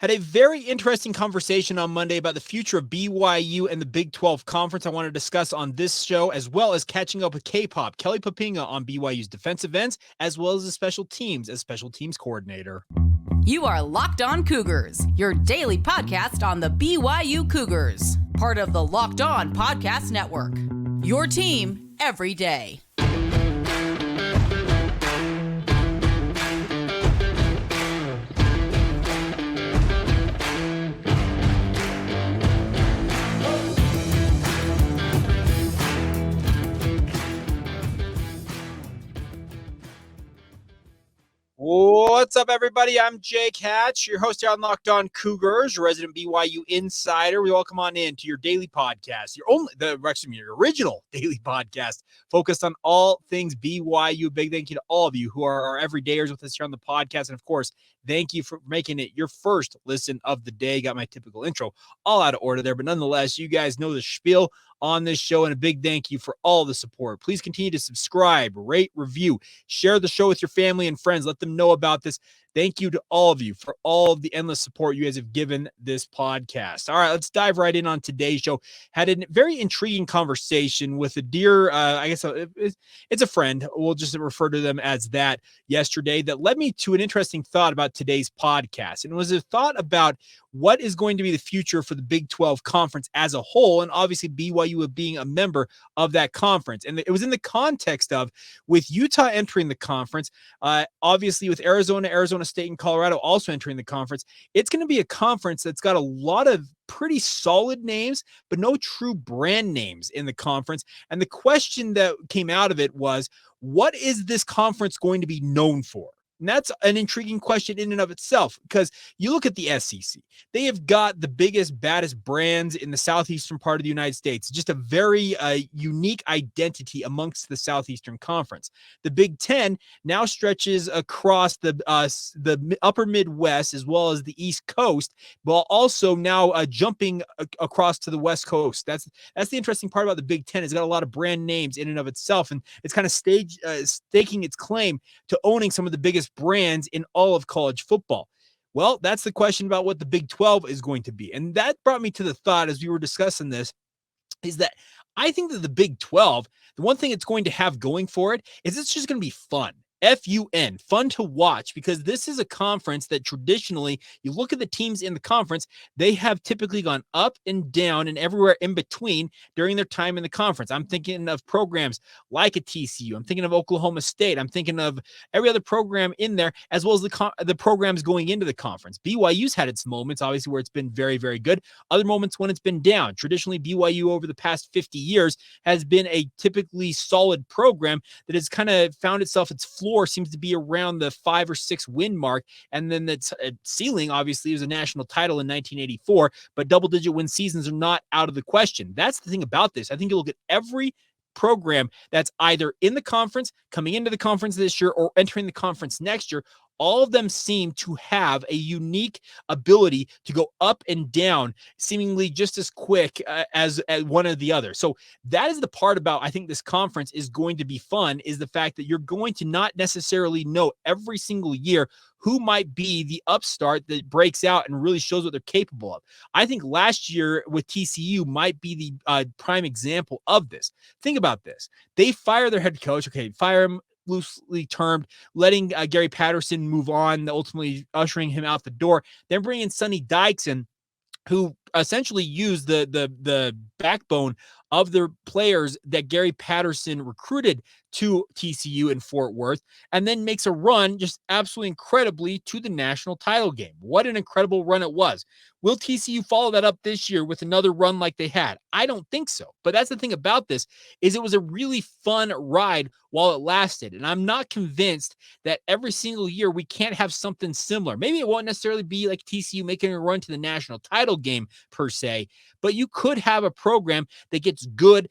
Had a very interesting conversation on Monday about the future of BYU and the Big 12 Conference I want to discuss on this show, as well as catching up with K-Pop, Kelly Poppinga on BYU's defensive ends, as well as the special teams as special teams coordinator. You are Locked On Cougars, your daily podcast on the BYU Cougars, part of the Locked On Podcast Network, your team every day. What's up, everybody? I'm Jake Hatch, your host here on Locked On Cougars, your resident BYU insider. We welcome on in to your daily podcast, your original daily podcast focused on all things BYU. Big thank you to all of you who are our everydayers with us here on the podcast. And of course, thank you for making it your first listen of the day. Got my typical intro all out of order there, but nonetheless, you guys know the spiel on this show, and a big thank you for all the support. Please continue to subscribe, rate, review, share the show with your family and friends. Let them know about this. Thank you to all of you for all of the endless support you guys have given this podcast. All right, let's dive right in on today's show. Had a very intriguing conversation with a dear, it's a friend. We'll just refer to them as that yesterday. That led me to an interesting thought about today's podcast. And it was a thought about what is going to be the future for the Big 12 Conference as a whole, and obviously BYU being a member of that conference. And it was in the context of, with Utah entering the conference, obviously with Arizona State, and Colorado also entering the conference, it's going to be a conference that's got a lot of pretty solid names, but no true brand names in the conference. And the question that came out of it was, what is this conference going to be known for? And that's an intriguing question in and of itself, because you look at the SEC, they have got the biggest, baddest brands in the southeastern part of the United States, just a very unique identity amongst the Southeastern Conference. The Big Ten now stretches across the upper Midwest as well as the East Coast, while also now jumping across to the West Coast. That's the interesting part about the Big Ten. It's got a lot of brand names in and of itself, and it's kind of staking its claim to owning some of the biggest brands in all of college football. Well, that's the question about what the Big 12 is going to be. And that brought me to the thought, as we were discussing this, is that I think that the Big 12, the one thing it's going to have going for it is it's just going to be fun. F-U-N, fun to watch, because this is a conference that traditionally, you look at the teams in the conference, they have typically gone up and down and everywhere in between during their time in the conference. I'm thinking of programs like a TCU. I'm thinking of Oklahoma State. I'm thinking of every other program in there, as well as the programs going into the conference. BYU's had its moments, obviously, where it's been very, very good. Other moments when it's been down. Traditionally, BYU over the past 50 years has been a typically solid program that has kind of found itself its floor seems to be around the 5 or 6 win mark. And then that's ceiling, obviously, was a national title in 1984, but double-digit win seasons are not out of the question. That's the thing about this. I think you look at every program that's either in the conference, coming into the conference this year, or entering the conference next year. All of them seem to have a unique ability to go up and down seemingly just as quick as one or the other. So that is the part about, I think, this conference is going to be fun, is the fact that you're going to not necessarily know every single year who might be the upstart that breaks out and really shows what they're capable of. I think last year with TCU might be the prime example of this. Think about this. They fire their head coach. Okay, fire him, loosely termed, letting Gary Patterson move on, ultimately ushering him out the door. Then bringing Sonny Dykes in, who essentially used the backbone of the players that Gary Patterson recruited to TCU in Fort Worth, and then makes a run just absolutely incredibly to the national title game. What an incredible run it was. Will TCU follow that up this year with another run like they had? I don't think so. But that's the thing about this, is it was a really fun ride while it lasted. And I'm not convinced that every single year we can't have something similar. Maybe it won't necessarily be like TCU making a run to the national title game per se, but you could have a program that gets good,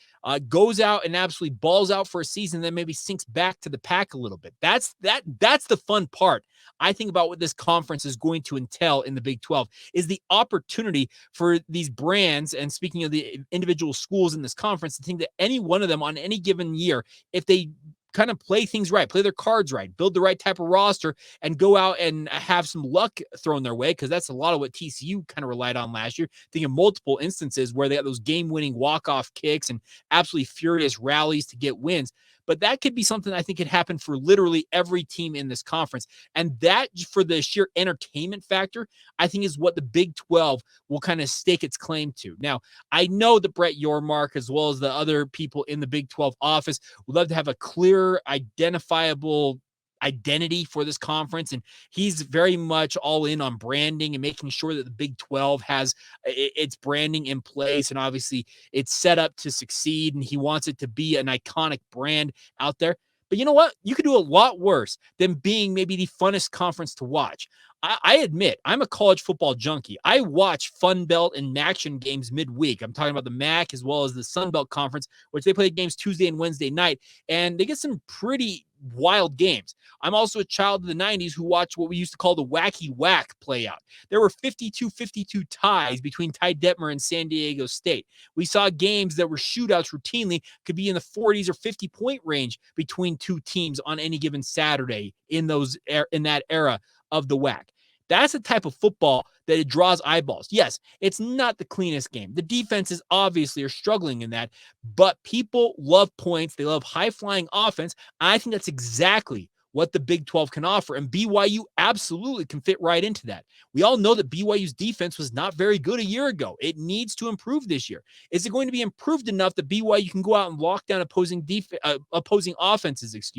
goes out and absolutely balls out for a season, then maybe sinks back to the pack a little bit. That's the fun part, I think, about what this conference is going to entail in the Big 12, is the opportunity for these brands, and speaking of the individual schools in this conference, to think that any one of them on any given year, if they kind of play things right, play their cards right, build the right type of roster, and go out and have some luck thrown their way, because that's a lot of what TCU kind of relied on last year. Think of multiple instances where they got those game-winning walk-off kicks and absolutely furious rallies to get wins. But that could be something I think could happen for literally every team in this conference. And that, for the sheer entertainment factor, I think is what the Big 12 will kind of stake its claim to. Now, I know that Brett Yormark, as well as the other people in the Big 12 office, would love to have a clear, identifiable identity for this conference, and he's very much all in on branding and making sure that the Big 12 has its branding in place, and obviously it's set up to succeed, and he wants it to be an iconic brand out there. But you know what? You could do a lot worse than being maybe the funnest conference to watch. I admit, I'm a college football junkie. I watch Fun Belt and Action games midweek. I'm talking about the MAC as well as the Sun Belt Conference, which they play games Tuesday and Wednesday night, and they get some pretty wild games. I'm also a child of the 90s who watched what we used to call the wacky whack play out. There were 52-52 ties between Ty Detmer and San Diego State. We saw games that were shootouts routinely, could be in the 40s or 50-point range between two teams on any given Saturday in that era of the WAC. That's the type of football that it draws eyeballs. Yes, it's not the cleanest game. The defenses obviously are struggling in that, but people love points. They love high-flying offense. I think that's exactly what the Big 12 can offer, and BYU absolutely can fit right into that. We all know that BYU's defense was not very good a year ago. It needs to improve this year. Is it going to be improved enough that BYU can go out and lock down opposing offenses?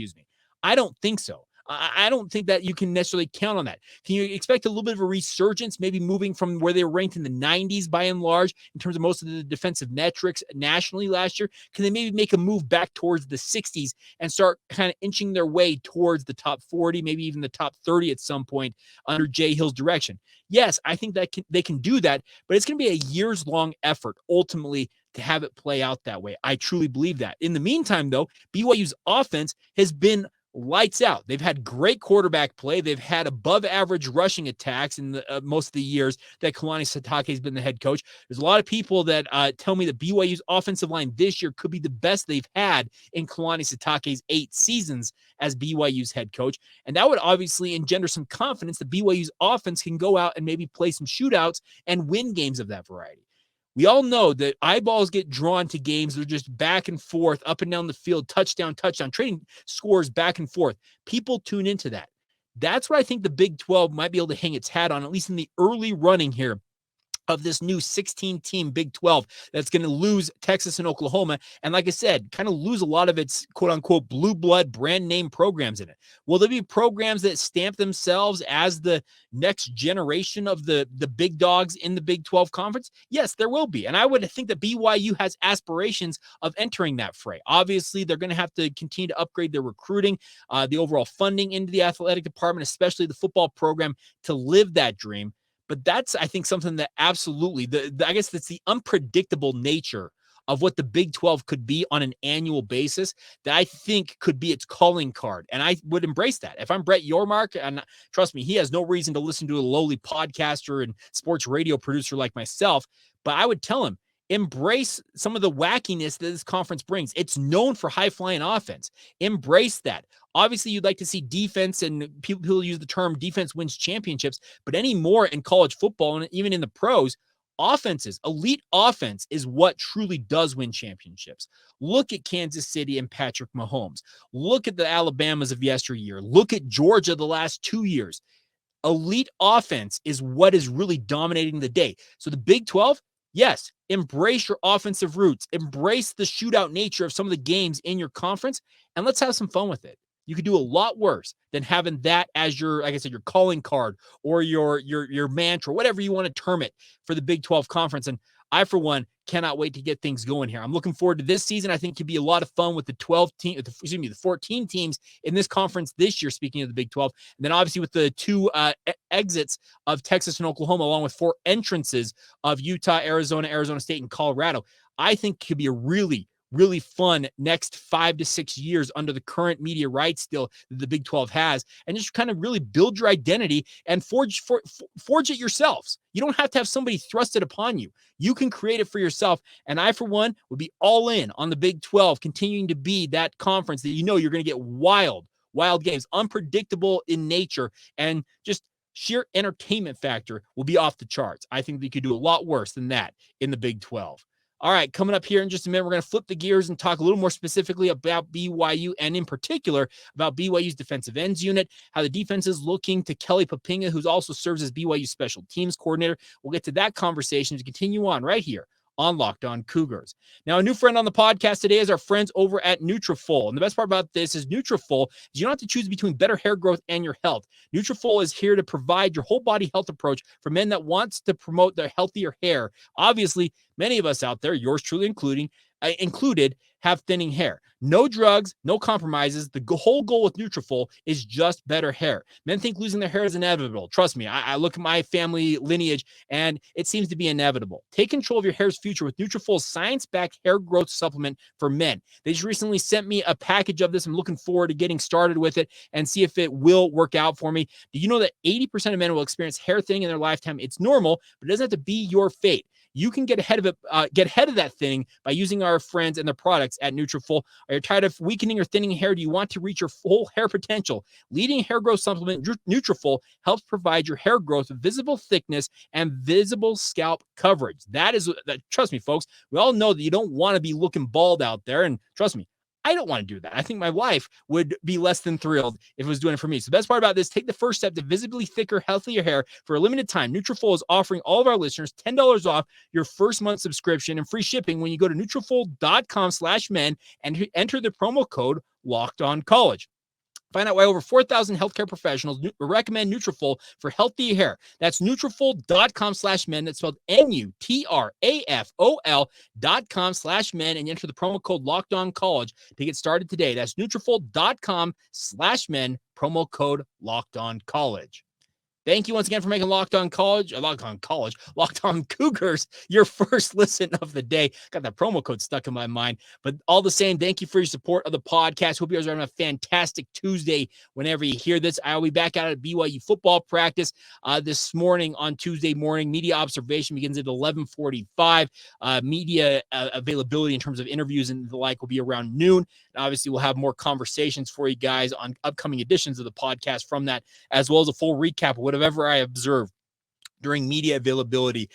I don't think so. I don't think that you can necessarily count on that. Can you expect a little bit of a resurgence, maybe moving from where they were ranked in the 90s by and large in terms of most of the defensive metrics nationally last year? Can they maybe make a move back towards the 60s and start kind of inching their way towards the top 40, maybe even the top 30 at some point under Jay Hill's direction? Yes, I think that they can do that, but it's going to be a years-long effort ultimately to have it play out that way. I truly believe that. In the meantime, though, BYU's offense has been lights out. They've had great quarterback play. They've had above average rushing attacks in most of the years that Kalani Sitake has been the head coach. There's a lot of people that tell me that BYU's offensive line this year could be the best they've had in Kalani Sitake's 8 seasons as BYU's head coach. And that would obviously engender some confidence that BYU's offense can go out and maybe play some shootouts and win games of that variety. We all know that eyeballs get drawn to games that are just back and forth, up and down the field, touchdown, trading scores back and forth. People tune into that. That's where I think the Big 12 might be able to hang its hat on, at least in the early running here of this new 16-team Big 12 that's going to lose Texas and Oklahoma. And like I said, kind of lose a lot of its quote-unquote blue blood brand name programs in it. Will there be programs that stamp themselves as the next generation of the big dogs in the Big 12 conference? Yes, there will be. And I would think that BYU has aspirations of entering that fray. Obviously, they're going to have to continue to upgrade their recruiting, the overall funding into the athletic department, especially the football program, to live that dream. But that's, I think, something that absolutely, I guess that's the unpredictable nature of what the Big 12 could be on an annual basis that I think could be its calling card. And I would embrace that. If I'm Brett Yormark, and trust me, he has no reason to listen to a lowly podcaster and sports radio producer like myself, but I would tell him, embrace some of the wackiness that this conference brings. It's known for high-flying offense. Embrace that. Obviously, you'd like to see defense, and people use the term defense wins championships, but anymore in college football and even in the pros, elite offense is what truly does win championships. Look at Kansas City and Patrick Mahomes. Look at the Alabamas of yesteryear. Look at Georgia the last 2 years. Elite offense is what is really dominating the day. So the Big 12, yes, embrace your offensive roots. Embrace the shootout nature of some of the games in your conference, and let's have some fun with it. You could do a lot worse than having that as your, like I said, your calling card or your mantra, whatever you want to term it, for the Big 12 conference. And I, for one, cannot wait to get things going here. I'm looking forward to this season. I think it could be a lot of fun with the 14 teams in this conference this year, speaking of the Big 12. And then obviously with the 2 exits of Texas and Oklahoma, along with 4 entrances of Utah, Arizona State, and Colorado, I think could be a really, really fun next 5 to 6 years under the current media rights deal that the Big 12 has, and just kind of really build your identity and forge it yourselves. You don't have to have somebody thrust it upon you. You can create it for yourself. And I, for one, would be all in on the Big 12 continuing to be that conference that you're going to get wild games, unpredictable in nature, and just sheer entertainment factor will be off the charts. I think they could do a lot worse than that in the Big 12. All right, coming up here in just a minute, we're going to flip the gears and talk a little more specifically about BYU, and in particular about BYU's defensive ends unit, how the defense is looking to Kelly Poppinga, who also serves as BYU special teams coordinator. We'll get to that conversation to continue on right here on Locked On Cougars. Now, a new friend on the podcast today is our friends over at Nutrafol. And the best part about this is Nutrafol is you don't have to choose between better hair growth and your health. Nutrafol is here to provide your whole body health approach for men that wants to promote their healthier hair. Obviously, many of us out there, yours truly included, have thinning hair. No drugs, no compromises. The whole goal with Nutrafol is just better hair. Men think losing their hair is inevitable. Trust me, I look at my family lineage, and it seems to be inevitable. Take control of your hair's future with Nutrafol's science-backed hair growth supplement for men. They just recently sent me a package of this. I'm looking forward to getting started with it and see if it will work out for me. Do you know that 80% of men will experience hair thinning in their lifetime? It's normal, but it doesn't have to be your fate. You can get ahead of it, get ahead of that thing by using our friends and their products at Nutrafol. Are you tired of weakening or thinning hair? Do you want to reach your full hair potential? Leading hair growth supplement Nutrafol helps provide your hair growth with visible thickness and visible scalp coverage. Trust me, folks, we all know that you don't want to be looking bald out there, and trust me, I don't want to do that. I think my wife would be less than thrilled if it was doing it for me. So the best part about this, take the first step to visibly thicker, healthier hair for a limited time. Nutrafol is offering all of our listeners $10 off your first month subscription and free shipping when you go to Nutrafol.com/men and enter the promo code LOCKEDONCollege. Find out why over 4,000 healthcare professionals recommend Nutrafol for healthy hair. That's Nutrafol.com/men. That's spelled Nutrafol.com/men, and enter the promo code LOCKEDONCollege to get started today. That's Nutrafol.com/men, promo code LOCKEDONCollege. Thank you once again for making Locked On Cougars your first listen of the day. Got that promo code stuck in my mind. But all the same, thank you for your support of the podcast. Hope you guys are having a fantastic Tuesday whenever you hear this. I'll be back out at BYU football practice this morning on Tuesday morning. Media observation begins at 11:45. Media availability in terms of interviews and the like will be around noon. And obviously, we'll have more conversations for you guys on upcoming editions of the podcast from that, as well as a full recap of whatever I observed during media availability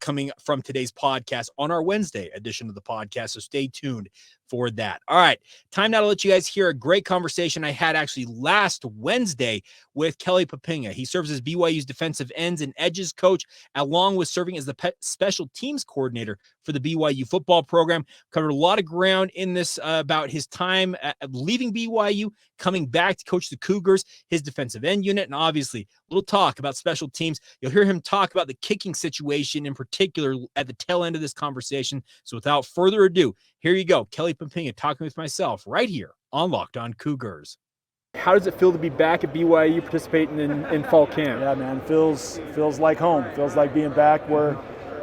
coming from today's podcast on our Wednesday edition of the podcast. So stay tuned for that. All right, time now to let you guys hear a great conversation I had actually last Wednesday with Kelly Poppinga. He serves as BYU's defensive ends and edges coach, along with serving as the special teams coordinator for the BYU football program. Covered a lot of ground in this about his time leaving BYU, coming back to coach the Cougars, his defensive end unit, and obviously a little talk about special teams. You'll hear him talk about the kicking situation in particular at the tail end of this conversation. So without further ado, here you go, Kelly Poppinga talking with myself right here on Locked On Cougars. How does it feel to be back at BYU participating in fall camp? Yeah, man, feels like home. Feels like being back where,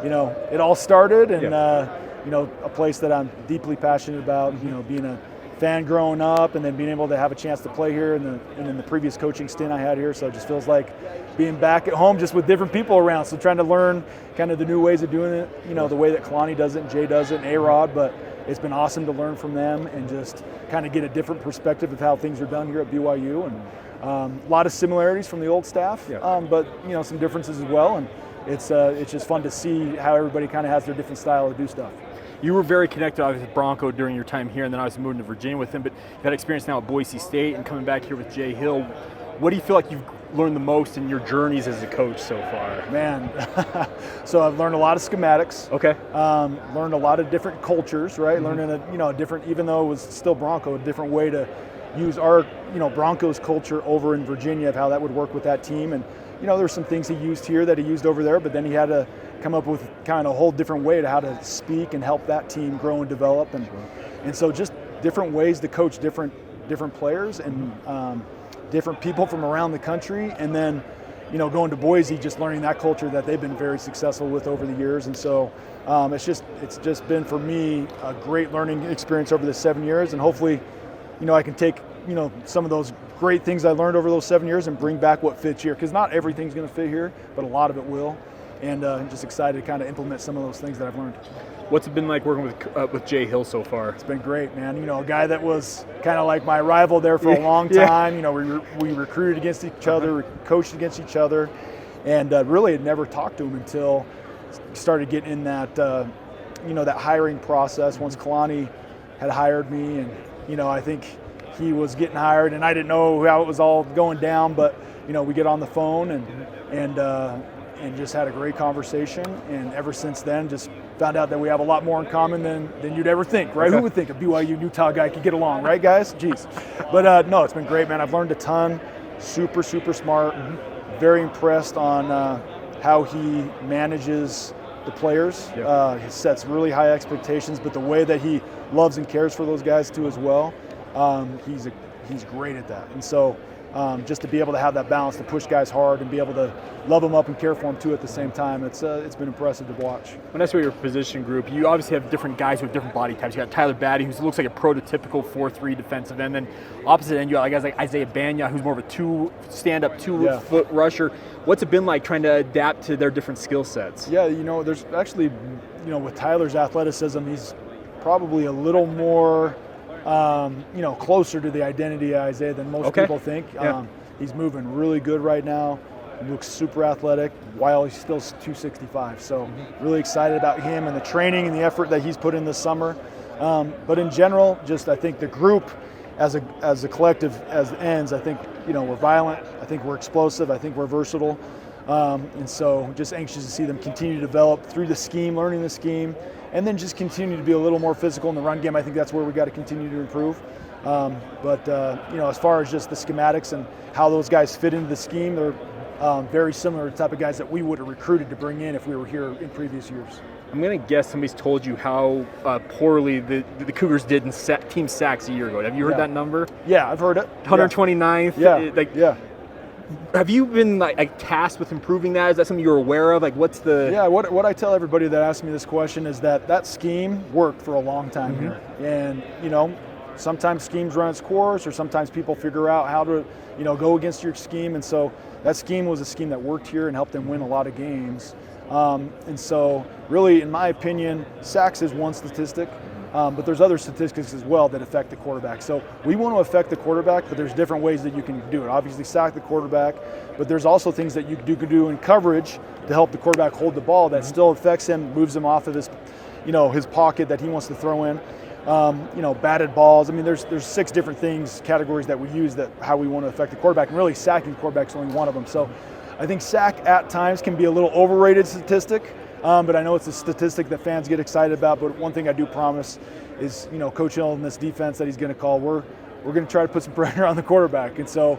it all started, and a place that I'm deeply passionate about. Being a fan growing up, and then being able to have a chance to play here, and in the previous coaching stint I had here. So it just feels like being back at home, just with different people around. So trying to learn kind of the new ways of doing it. The way that Kalani does it, and Jay does it, and A-Rod, but it's been awesome to learn from them and just kind of get a different perspective of how things are done here at BYU. And a lot of similarities from the old staff, but some differences as well. And it's just fun to see how everybody kind of has their different style to do stuff. You were very connected, obviously, with Bronco during your time here, and then obviously moving to Virginia with him. But you've had experience now at Boise State and coming back here with Jay Hill. What do you feel like you've learned the most in your journeys as a coach so far? Man, so I've learned a lot of schematics. Okay. Learned a lot of different cultures, right? Mm-hmm. Learning a different, even though it was still Bronco, a different way to use our, Broncos culture over in Virginia, of how that would work with that team. And, there's some things he used here that he used over there, but then he had to come up with kind of a whole different way to how to speak and help that team grow and develop. And so just different ways to coach different players and different people from around the country. And then, going to Boise, just learning that culture that they've been very successful with over the years. And so it's just been for me a great learning experience over the 7 years, and hopefully, I can take, some of those great things I learned over those 7 years and bring back what fits here, because not everything's going to fit here, but a lot of it will. And I'm just excited to kind of implement some of those things that I've learned. What's it been like working with Jay Hill so far? It's been great, man. A guy that was kind of like my rival there for a long time. We recruited against each other, we coached against each other, and really had never talked to him until started getting in that, that hiring process. Once Kalani had hired me, and I think he was getting hired, and I didn't know how it was all going down, but we get on the phone and just had a great conversation, and ever since then just found out that we have a lot more in common than you'd ever think, right? Who would think a BYU Utah guy could get along, right, guys? Jeez. But no, it's been great, man. I've learned a ton. Super, super smart. Very impressed on how he manages the players. He sets really high expectations, but the way that he loves and cares for those guys too as well, he's great at that. And so just to be able to have that balance, to push guys hard and be able to love them up and care for them too at the same time, it's been impressive to watch. When I saw your position group, you obviously have different guys with different body types. You got Tyler Batty, who looks like a prototypical 4-3 defensive end. Then opposite end, you got guys like Isaiah Banya, who's more of a stand-up two-foot rusher. What's it been like trying to adapt to their different skill sets? Yeah, there's actually, with Tyler's athleticism, he's probably a little more closer to the identity of Isaiah than most people think. He's moving really good right now. He looks super athletic while he's still 265. So really excited about him and the training and the effort that he's put in this summer. But in general, just I think the group as a collective, as ends, I think, we're violent. I think we're explosive. I think we're versatile. And so just anxious to see them continue to develop through the scheme, learning the scheme, and then just continue to be a little more physical in the run game. I think that's where we got to continue to improve. But as far as just the schematics and how those guys fit into the scheme, they're very similar to the type of guys that we would have recruited to bring in if we were here in previous years. I'm going to guess somebody's told you how poorly the Cougars did in team sacks a year ago. Have you heard that number? Yeah, I've heard it. 129th? Yeah. Have you been tasked with improving that? Is that something you're aware of? What's the... Yeah, what I tell everybody that asks me this question is that scheme worked for a long time here. And, sometimes schemes run its course, or sometimes people figure out how to, go against your scheme. And so that scheme was a scheme that worked here and helped them win a lot of games. And so really, in my opinion, sacks is one statistic. But there's other statistics as well that affect the quarterback. So we want to affect the quarterback, but there's different ways that you can do it. Obviously, sack the quarterback, but there's also things that you can do in coverage to help the quarterback hold the ball that still affects him, moves him off of his, his pocket that he wants to throw in. Batted balls. I mean, there's 6 different categories that we use that how we want to affect the quarterback, and really sacking the quarterback is only one of them. So I think sack at times can be a little overrated statistic. But I know it's a statistic that fans get excited about. But one thing I do promise is, Coach Hill and this defense that he's going to call, we're going to try to put some pressure on the quarterback. And so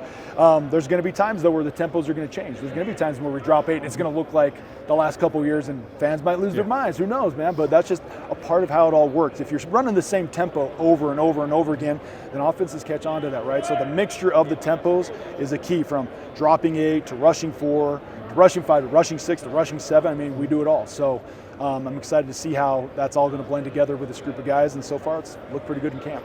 there's going to be times, though, where the tempos are going to change. There's going to be times where we drop 8, and it's going to look like the last couple of years, and fans might lose their minds. Who knows, man? But that's just a part of how it all works. If you're running the same tempo over and over and over again, then offenses catch on to that, right? So the mixture of the tempos is a key, from dropping 8 to rushing 4, to rushing 5 to rushing 6 to rushing 7. I mean, we do it all. So I'm excited to see how that's all going to blend together with this group of guys, and so far it's looked pretty good in camp.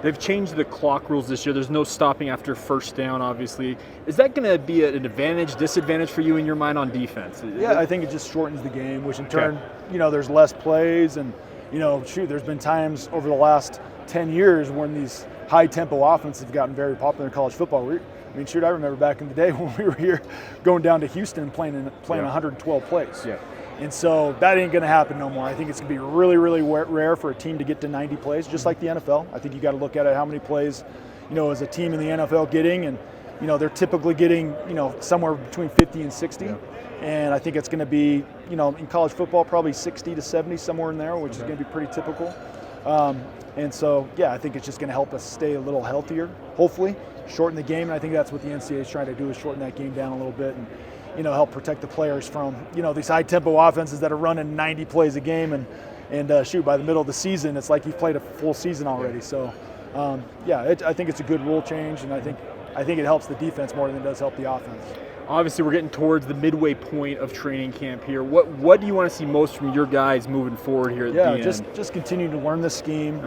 They've changed the clock rules this year. There's no stopping after first down, obviously. Is that going to be an advantage, disadvantage for you in your mind on defense? Yeah, I think it just shortens the game, which in turn, there's less plays. And, there's been times over the last 10 years when these high-tempo offenses have gotten very popular in college football. I remember back in the day when we were here going down to Houston and playing 112 plays. Yeah. And so that ain't going to happen no more. I think it's going to be really, really rare for a team to get to 90 plays, just like the NFL. I think you got to look at it, how many plays, as a team in the NFL getting, and, they're typically getting, somewhere between 50 and 60. Yeah. And I think it's going to be, in college football, probably 60 to 70, somewhere in there, which is going to be pretty typical. And so, I think it's just going to help us stay a little healthier, hopefully, shorten the game. And I think that's what the NCAA is trying to do, is shorten that game down a little bit and, help protect the players from, these high-tempo offenses that are running 90 plays a game. And by the middle of the season, it's like you've played a full season already. So, I think it's a good rule change, and I think it helps the defense more than it does help the offense. Obviously, we're getting towards the midway point of training camp here. What do you want to see most from your guys moving forward here at the end? Just continue to learn the scheme,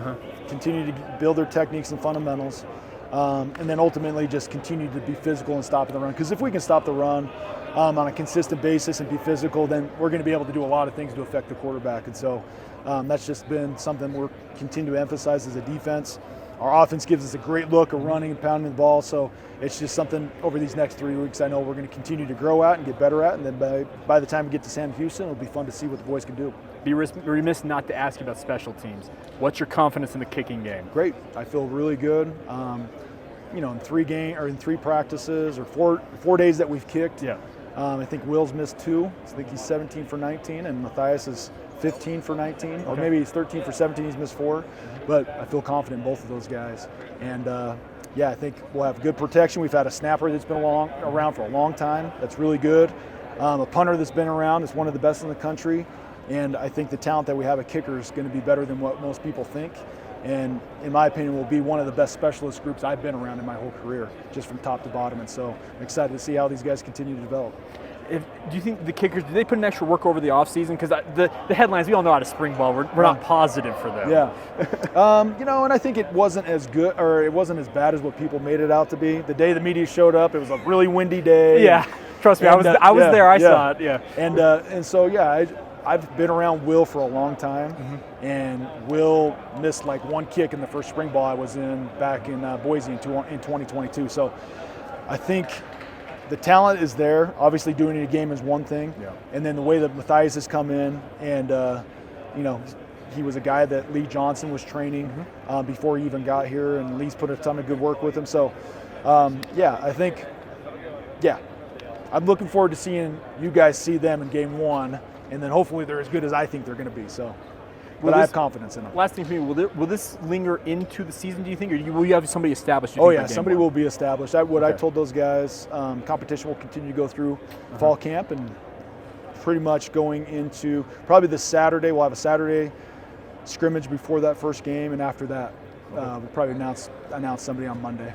continue to build their techniques and fundamentals, and then ultimately just continue to be physical and stop the run. Because if we can stop the run on a consistent basis and be physical, then we're going to be able to do a lot of things to affect the quarterback. And so that's just been something we're continuing to emphasize as a defense. Our offense gives us a great look of running and pounding the ball, so it's just something over these next 3 weeks I know we're going to continue to grow at and get better at, and then by the time we get to Sam Houston, it'll be fun to see what the boys can do. Be remiss not to ask you about special teams. What's your confidence in the kicking game? Great. I feel really good. In 3 practices or 4 days that we've kicked, I think Will's missed 2. I think he's 17 for 19, and Matthias is 15 for 19, or maybe he's 13 for 17, he's missed 4, but I feel confident in both of those guys. And I think we'll have good protection. We've had a snapper that's been around for a long time. That's really good. A punter that's been around is one of the best in the country. And I think the talent that we have at kicker is going to be better than what most people think. And in my opinion, will be one of the best specialist groups I've been around in my whole career, just from top to bottom. And so I'm excited to see how these guys continue to develop. Do you think the kickers, do they put an extra work over the offseason? Because the headlines, we all know how to spring ball. We're not positive for them. Yeah. And I think it wasn't as good, or it wasn't as bad as what people made it out to be. The day the media showed up, it was a really windy day. Yeah. Trust me, I was there. I saw it. Yeah. And so I've been around Will for a long time, and Will missed like 1 kick in the first spring ball I was in back in Boise in 2022. So I think the talent is there. Obviously, doing it in a game is one thing, and then the way that Matthias has come in, and he was a guy that Lee Johnson was training before he even got here, and Lee's put a ton of good work with him. So, I think, I'm looking forward to seeing you guys see them in game 1, and then hopefully they're as good as I think they're going to be. So, but I have confidence in them. Last thing for me, will this linger into the season, do you think, or will you have somebody established? Somebody will be established. I told those guys, competition will continue to go through fall camp, and pretty much going into probably the Saturday. We'll have a Saturday scrimmage before that first game, and after that, we'll probably announce somebody on Monday.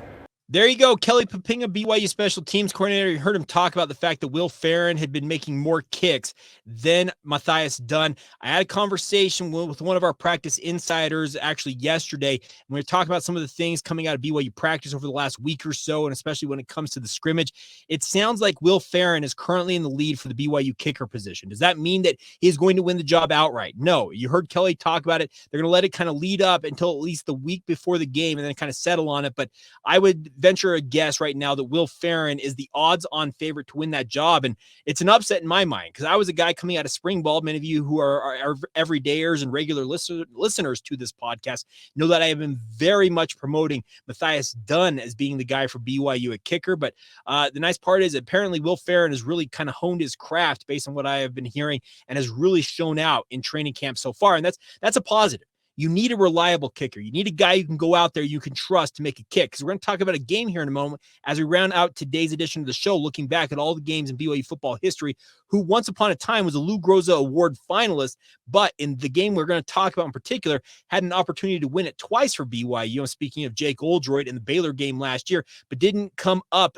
There you go, Kelly Poppinga, BYU special teams coordinator. You heard him talk about the fact that Will Farron had been making more kicks than Matthias Dunn. I had a conversation with one of our practice insiders actually yesterday, and we were talking about some of the things coming out of BYU practice over the last week or so, and especially when it comes to the scrimmage. It sounds like Will Farron is currently in the lead for the BYU kicker position. Does that mean that he's going to win the job outright? No. You heard Kelly talk about it. They're going to let it kind of lead up until at least the week before the game and then kind of settle on it, but I would venture a guess right now that Will Farron is the odds-on favorite to win that job, and it's an upset in my mind because I was a guy coming out of spring ball. Many of you who are everydayers and regular listeners to this podcast know that I have been very much promoting Matthias Dunn as being the guy for BYU at kicker, but the nice part is apparently Will Farron has really kind of honed his craft based on what I have been hearing and has really shown out in training camp so far, and that's a positive. You need a reliable kicker. You need a guy you can go out there you can trust to make a kick. Because we're going to talk about a game here in a moment as we round out today's edition of the show, looking back at all the games in BYU football history, who once upon a time was a Lou Groza Award finalist, but in the game we're going to talk about in particular, had an opportunity to win it twice for BYU. I'm speaking of Jake Oldroyd in the Baylor game last year, but didn't come up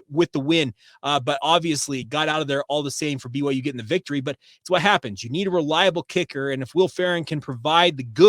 with the win, but obviously got out of there all the same for BYU getting the victory. But it's what happens. You need a reliable kicker, and if Will Farron can provide the goods,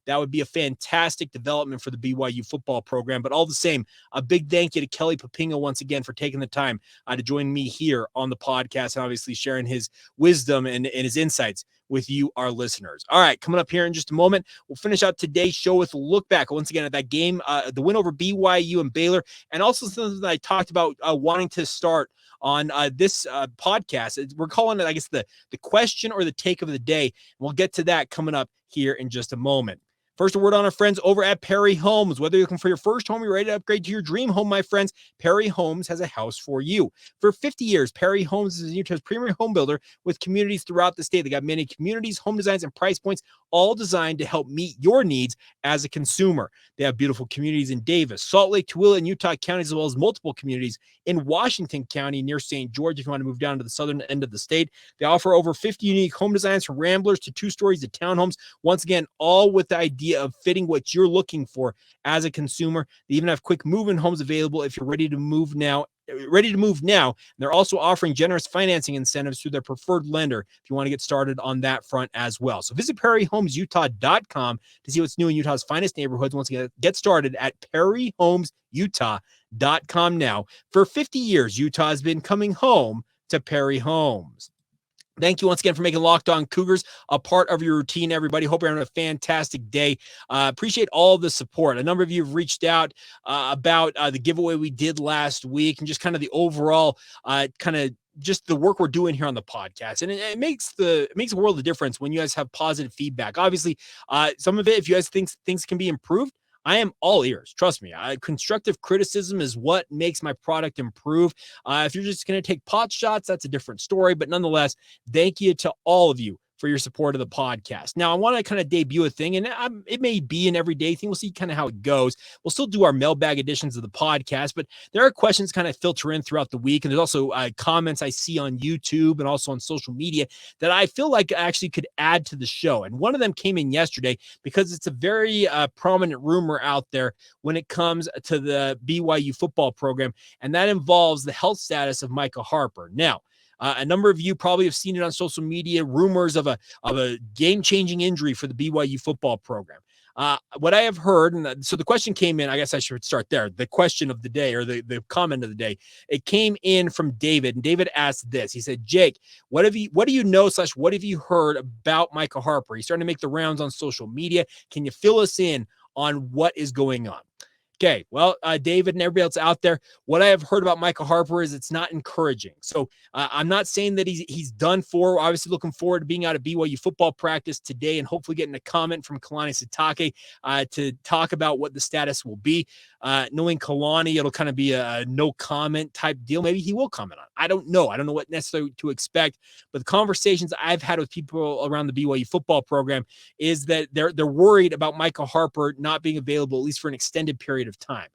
that would be a fantastic development for the BYU football program. But all the same, a big thank you to Kelly Poppinga once again for taking the time to join me here on the podcast and obviously sharing his wisdom and his insights with you, our listeners. All right, coming up here in just a moment, we'll finish out today's show with a look back once again at that game, the win over BYU and Baylor, and also something that I talked about wanting to start on this podcast. We're calling it, I guess, the question or the take of the day. And we'll get to that coming up here in just a moment. First, a word on our friends over at Perry Homes. Whether you're looking for your first home, you're ready to upgrade to your dream home, my friends, Perry Homes has a house for you. For 50 years, Perry Homes is Utah's premier home builder with communities throughout the state. They got many communities, home designs, and price points, all designed to help meet your needs as a consumer. They have beautiful communities in Davis, Salt Lake, Tooele, and Utah counties, as well as multiple communities in Washington County near St. George if you want to move down to the southern end of the state. They offer over 50 unique home designs from ramblers to 2 stories to townhomes. Once again, all with the idea of fitting what you're looking for as a consumer. They even have quick move-in homes available if you're ready to move now ready to move now. They're also offering generous financing incentives through their preferred lender if you want to get started on that front as well. So visit PerryHomesUtah.com to see what's new in Utah's finest neighborhoods. Once again, get started at PerryHomesUtah.com now. For 50 years, Utah has been coming home to Perry Homes. Thank you once again for making Locked On Cougars a part of your routine, everybody. Hope you're having a fantastic day. Appreciate all the support. A number of you have reached out about the giveaway we did last week and just kind of the overall just the work we're doing here on the podcast. And it makes a world of difference when you guys have positive feedback. Obviously, some of it, if you guys think things can be improved, I am all ears. Trust me. Constructive criticism is what makes my product improve. If you're just going to take pot shots, that's a different story. But nonetheless, thank you to all of you for your support of the podcast. Now, I want to kind of debut a thing, and it may be an everyday thing. We'll see kind of how it goes. We'll still do our mailbag editions of the podcast, but there are questions kind of filter in throughout the week. And there's also comments I see on YouTube and also on social media that I feel like I actually could add to the show. And one of them came in yesterday because it's a very prominent rumor out there when it comes to the BYU football program, and that involves the health status of Micah Harper. Now, a number of you probably have seen it on social media, rumors of a game-changing injury for the BYU football program. What I have heard, and so the question came in, I guess I should start there. The question of the day, or the comment of the day, it came in from David, and David asked this. He said, Jake, what do you know / what have you heard about Micah Harper? He's starting to make the rounds on social media. Can you fill us in on what is going on? Okay, well, David and everybody else out there, what I have heard about Micah Harper is it's not encouraging. So I'm not saying that he's done for. Obviously, looking forward to being out of BYU football practice today and hopefully getting a comment from Kalani Sitake to talk about what the status will be. Knowing Kalani, it'll kind of be a no comment type deal. Maybe he will comment on it. I don't know. I don't know what necessarily to expect. But the conversations I've had with people around the BYU football program is that they're worried about Micah Harper not being available, at least for an extended period of time.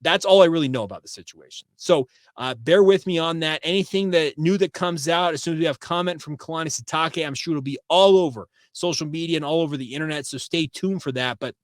That's all I really know about the situation. So bear with me on that. Anything that comes out, as soon as we have comment from Kalani Sitake, I'm sure it'll be all over social media and all over the internet. So stay tuned for that. But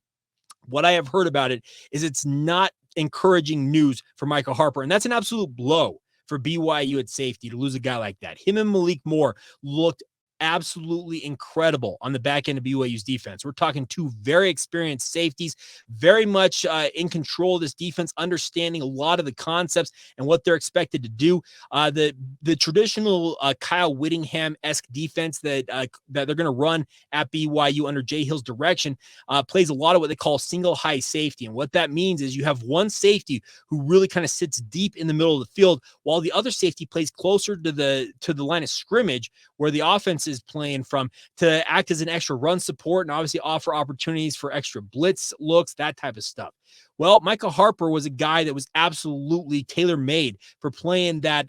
what I have heard about it is it's not encouraging news for Micah Harper. And that's an absolute blow for BYU at safety to lose a guy like that. Him and Malik Moore looked absolutely incredible on the back end of BYU's defense. We're talking two very experienced safeties, very much in control of this defense, understanding a lot of the concepts and what they're expected to do. The traditional Kyle Whittingham-esque defense that they're going to run at BYU under Jay Hill's direction plays a lot of what they call single high safety. And what that means is you have one safety who really kind of sits deep in the middle of the field, while the other safety plays closer to the line of scrimmage where the offense is playing from, to act as an extra run support and obviously offer opportunities for extra blitz looks, that type of stuff. Well, Micah Harper was a guy that was absolutely tailor-made for playing that.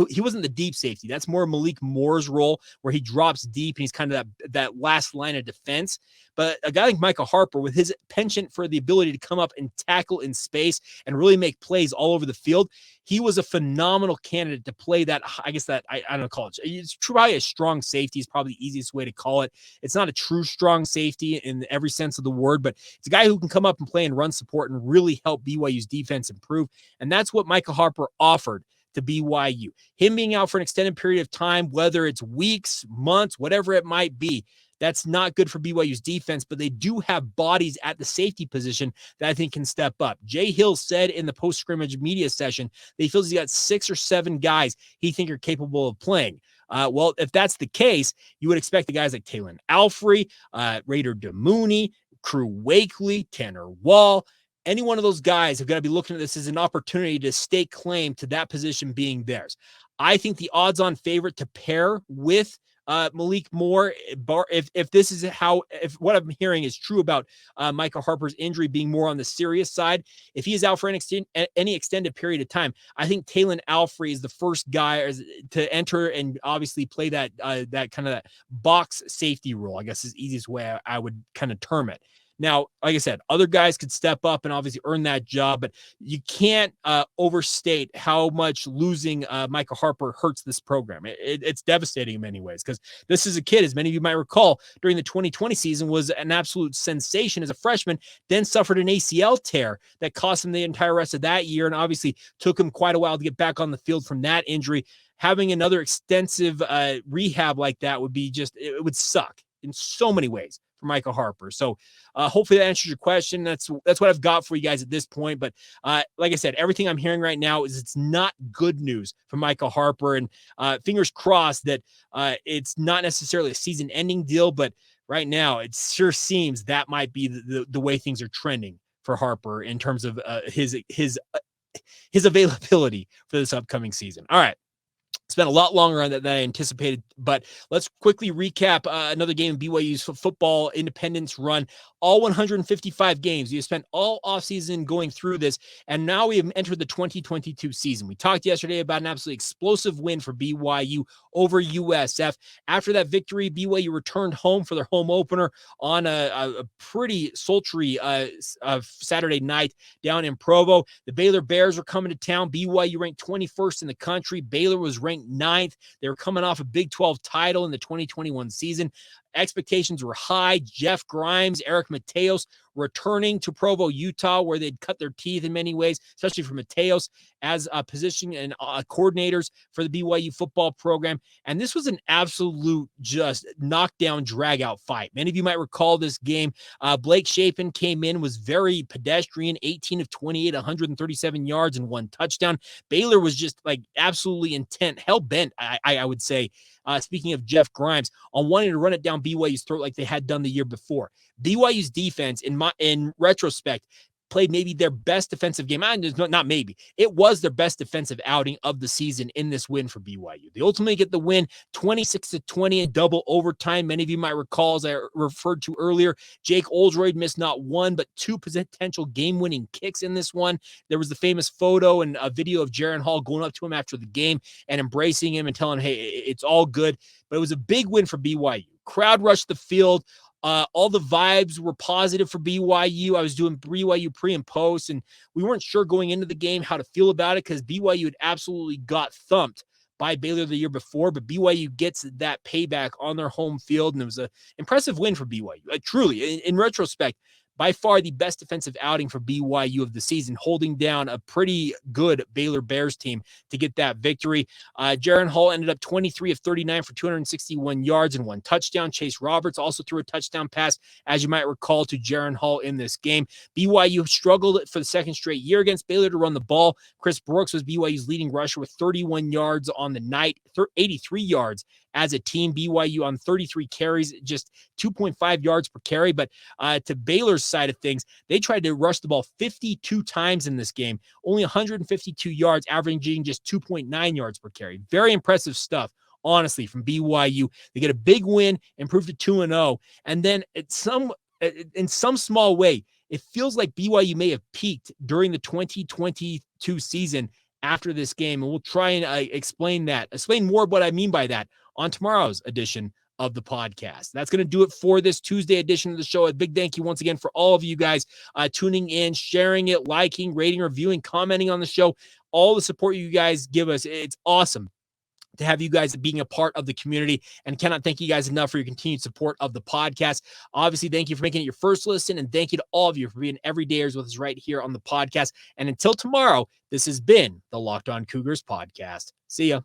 He wasn't the deep safety. That's more Malik Moore's role, where he drops deep and he's kind of that last line of defense. But a guy like Micah Harper, with his penchant for the ability to come up and tackle in space and really make plays all over the field, he was a phenomenal candidate to play that. I guess that I don't call it. It's probably a strong safety is probably the easiest way to call it. It's not a true strong safety in every sense of the word, but it's a guy who can come up and play and run support and really help BYU's defense improve. And that's what Micah Harper offered to BYU. Him being out for an extended period of time, whether it's weeks, months, whatever it might be, that's not good for BYU's defense, but they do have bodies at the safety position that I think can step up. Jay Hill said in the post-scrimmage media session that he feels he's got 6 or 7 guys he think are capable of playing. Well, if that's the case, you would expect the guys like Taylon Alfrey, Raider DeMooney, Crew Wakely, Tanner Wall, any one of those guys have got to be looking at this as an opportunity to stake claim to that position being theirs. I think the odds-on favorite to pair with Malik Moore, if this is if what I'm hearing is true about Micah Harper's injury being more on the serious side, if he is out for any extended period of time, I think Taylon Alfrey is the first guy to enter and obviously play that kind of box safety role, I guess is the easiest way I would kind of term it. Now, like I said, other guys could step up and obviously earn that job, but you can't overstate how much losing Micah Harper hurts this program. It's devastating in many ways because this is a kid, as many of you might recall, during the 2020 season was an absolute sensation as a freshman, then suffered an ACL tear that cost him the entire rest of that year and obviously took him quite a while to get back on the field from that injury. Having another extensive rehab like that would be it would suck in so many ways for Micah Harper. So hopefully that answers your question. That's what I've got for you guys at this point. But like I said, everything I'm hearing right now is it's not good news for Micah Harper. And fingers crossed that it's not necessarily a season-ending deal, but right now it sure seems that might be the way things are trending for Harper in terms of his availability for this upcoming season. All right. Spent a lot longer on that than I anticipated, but let's quickly recap another game in BYU's football independence run. All 155 games. We have spent all offseason going through this, and now we have entered the 2022 season. We talked yesterday about an absolutely explosive win for BYU over USF. After that victory, BYU returned home for their home opener on a pretty sultry Saturday night down in Provo. The Baylor Bears were coming to town. BYU ranked 21st in the country. Baylor was ranked 9th. They were coming off a Big 12 title in the 2021 season. Expectations were high. Jeff Grimes, Eric Mateos returning to Provo, Utah, where they'd cut their teeth in many ways, especially for Mateos as positioning and coordinators for the BYU football program. And this was an absolute just knockdown, drag-out fight. Many of you might recall this game. Blake Shapen came in, was very pedestrian, 18 of 28, 137 yards and 1 touchdown. Baylor was just like absolutely intent, hell-bent, I would say, speaking of Jeff Grimes, on wanting to run it down BYU's throat like they had done the year before. BYU's defense, in retrospect, played maybe their best defensive game. Not maybe. It was their best defensive outing of the season in this win for BYU. They ultimately get the win 26-20 in double overtime. Many of you might recall, as I referred to earlier, Jake Oldroyd missed not one, but 2 potential game-winning kicks in this one. There was the famous photo and a video of Jaron Hall going up to him after the game and embracing him and telling him, hey, it's all good. But it was a big win for BYU. Crowd rushed the field. All the vibes were positive for BYU. I was doing BYU pre and post, and we weren't sure going into the game how to feel about it because BYU had absolutely got thumped by Baylor the year before, but BYU gets that payback on their home field, and it was an impressive win for BYU. Truly, in retrospect, by far the best defensive outing for BYU of the season, holding down a pretty good Baylor Bears team to get that victory. Jaron Hall ended up 23 of 39 for 261 yards and 1 touchdown. Chase Roberts also threw a touchdown pass, as you might recall, to Jaron Hall in this game. BYU struggled for the second straight year against Baylor to run the ball. Chris Brooks was BYU's leading rusher with 31 yards on the night, 83 yards as a team. BYU on 33 carries, just 2.5 yards per carry. But to Baylor's side of things, they tried to rush the ball 52 times in this game, only 152 yards, averaging just 2.9 yards per carry. Very impressive stuff, honestly, from BYU. They get a big win, improve to 2-0, and then in some small way, it feels like BYU may have peaked during the 2022 season after this game, and we'll try and explain more of what I mean by that on tomorrow's edition of the podcast. That's going to do it for this Tuesday edition of the show. A big thank you once again for all of you guys tuning in, sharing it, liking, rating, reviewing, commenting on the show. All the support you guys give us. It's awesome to have you guys being a part of the community, and cannot thank you guys enough for your continued support of the podcast. Obviously, thank you for making it your first listen, and thank you to all of you for being everydayers with us right here on the podcast. And until tomorrow, this has been the Locked On Cougars podcast. See ya.